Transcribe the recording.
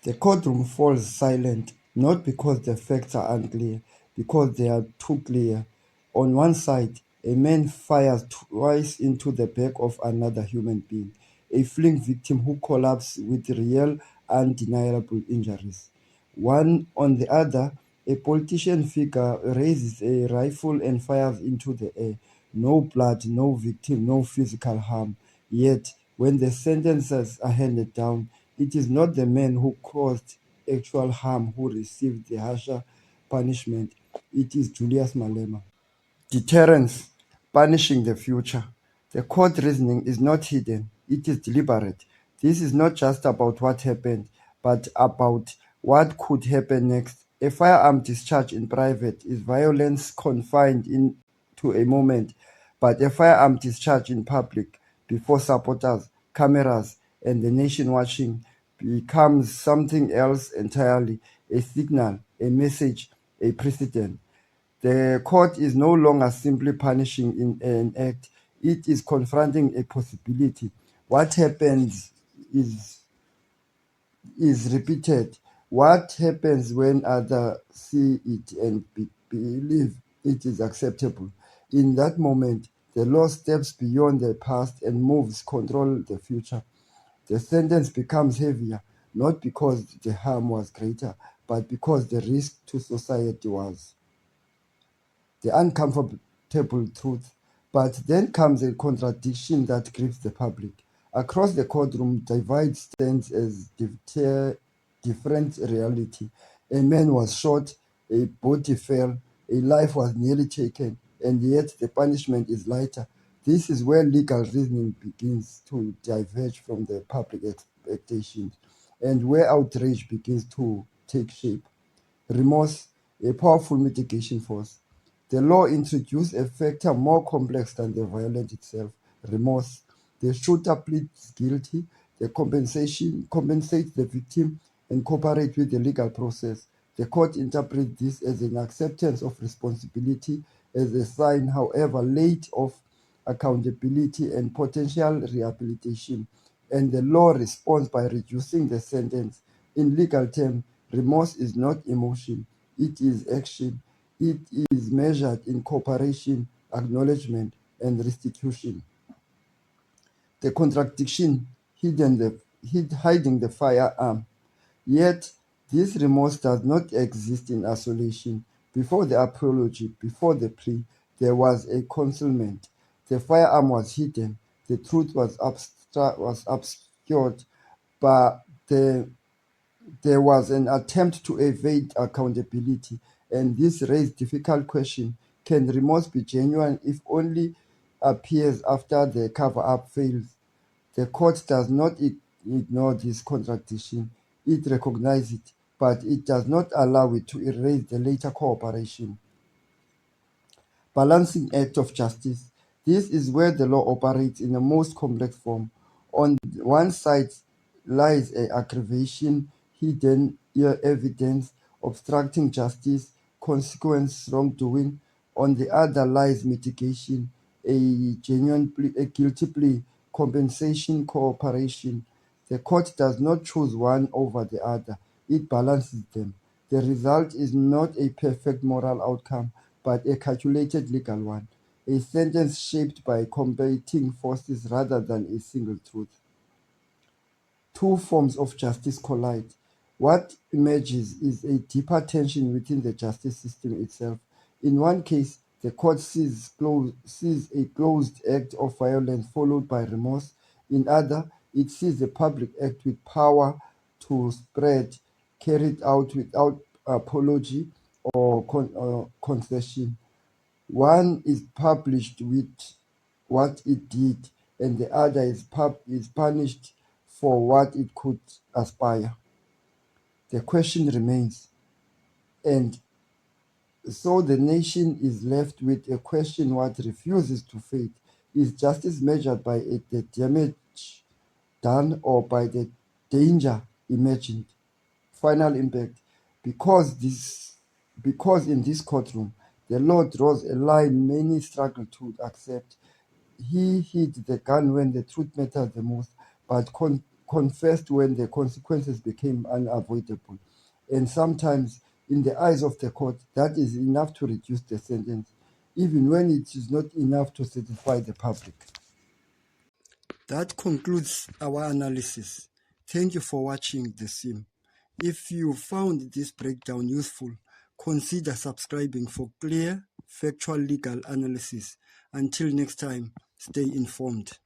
The courtroom falls silent, not because the facts are unclear, because they are too clear. On one side, a man fires twice into the back of another human being, a fleeing victim who collapses with real, undeniable injuries. One on the other, a politician figure raises a rifle and fires into the air. No blood, no victim, no physical harm. Yet, when the sentences are handed down, it is not the man who caused actual harm who received the harsher punishment. It is Julius Malema. Deterrence, punishing the future. The court reasoning is not hidden, it is deliberate. This is not just about what happened, but about what could happen next. A firearm discharge in private is violence confined into a moment, but a firearm discharge in public before supporters, cameras, and the nation watching becomes something else entirely, a signal, a message, a precedent. The court is no longer simply punishing in an act, it is confronting a possibility. What happens is is repeated. What happens when others see it and believe it is acceptable? In that moment, the law steps beyond the past and moves control the future. The sentence becomes heavier, not because the harm was greater, but because the risk to society was. The uncomfortable truth. But then comes a contradiction that grips the public. Across the courtroom, divide stands as different reality. A man was shot, a body fell, a life was nearly taken, and yet the punishment is lighter. This is where legal reasoning begins to diverge from the public expectations and where outrage begins to take shape. Remorse, a powerful mitigation force. The law introduced a factor more complex than the violence itself: remorse. The shooter pleads guilty, the compensation compensates the victim, and cooperates with the legal process. The court interprets this as an acceptance of responsibility, as a sign, however late, of accountability and potential rehabilitation, and the law responds by reducing the sentence. In legal terms, remorse is not emotion, it is action. It is measured in cooperation, acknowledgement, and restitution. The contradiction hiding the firearm. Yet, this remorse does not exist in isolation. Before the apology, before the plea, there was a concealment. The firearm was hidden, the truth was obscured, but there was an attempt to evade accountability, and this raised difficult question: can remorse be genuine if only appears after the cover-up fails? The court does not ignore this contradiction. It recognizes it, but it does not allow it to erase the later cooperation. Balancing act of justice. This is where the law operates in the most complex form. On one side lies a aggravation, hidden evidence, obstructing justice, consequence wrongdoing. On the other lies mitigation, a genuine plea, a guilty plea, compensation, cooperation. The court does not choose one over the other, it balances them. The result is not a perfect moral outcome, but a calculated legal one, a sentence shaped by competing forces rather than a single truth. Two forms of justice collide. What emerges is a deeper tension within the justice system itself. In one case, the court sees a closed act of violence followed by remorse. In other, it sees a public act with power to spread, carried out without apology or concession. One is published with what it did, and the other is punished for what it could aspire. The question remains, and so the nation is left with a question what refuses to fade. Is justice measured by the damage done or by the danger imagined? Final impact. Because this because in this courtroom the law draws a line many struggle to accept. He hid the gun when the truth mattered the most, but confessed when the consequences became unavoidable. And sometimes, in the eyes of the court, that is enough to reduce the sentence, even when it is not enough to satisfy the public. That concludes our analysis. Thank you for watching The Sim. If you found this breakdown useful, consider subscribing for clear, factual legal analysis. Until next time, stay informed.